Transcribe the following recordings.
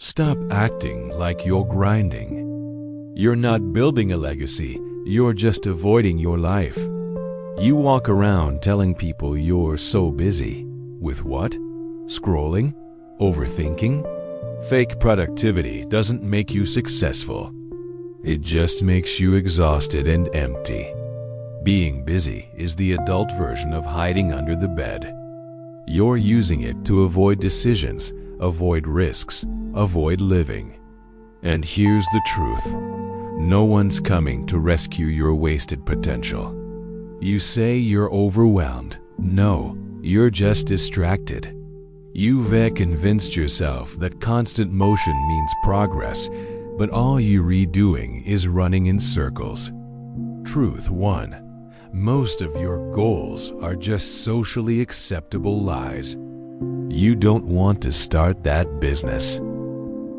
Stop acting like you're grinding. You're not building a legacy, you're just avoiding your life. You walk around telling people you're so busy. With what? Scrolling? Overthinking? Fake productivity doesn't make you successful. It just makes you exhausted and empty. Being busy is the adult version of hiding under the bed. You're using it to avoid decisions, avoid risks, avoid living. And here's the truth. No one's coming to rescue your wasted potential. You say you're overwhelmed. No, you're just distracted. You've convinced yourself that constant motion means progress, but all you're redoing is running in circles. Truth 1. Most of your goals are just socially acceptable lies. You don't want to start that business.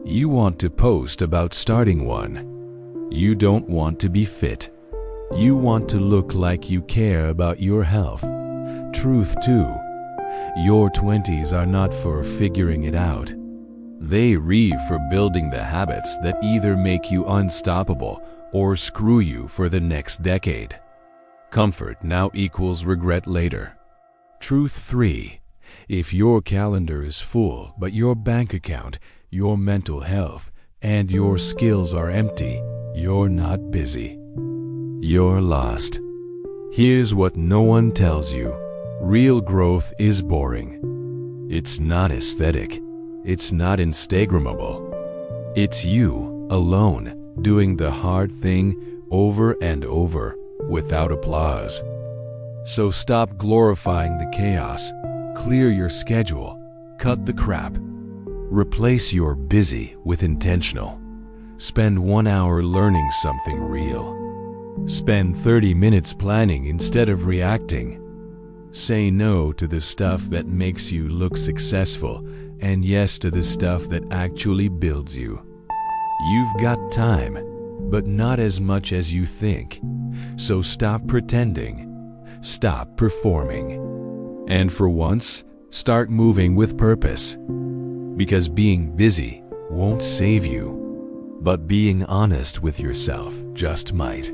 You want to post about starting one. You don't want to be fit. You want to look like you care about your health. Truth 2. Your 20s are not for figuring it out. They are for building the habits that either make you unstoppable or screw you for the next decade. Comfort now equals regret later. Truth 3. If your calendar is full but your bank account, your mental health, and your skills are empty, you're not busy. You're lost. Here's what no one tells you. Real growth is boring. It's not aesthetic. It's not Instagrammable. It's you, alone, doing the hard thing over and over, without applause. So stop glorifying the chaos. Clear your schedule. Cut the crap. Replace your busy with intentional. Spend 1 hour learning something real. Spend 30 minutes planning instead of reacting. Say no to the stuff that makes you look successful and yes to the stuff that actually builds you. You've got time, but not as much as you think. So stop pretending. Stop performing. And for once, start moving with purpose. Because being busy won't save you, but being honest with yourself just might.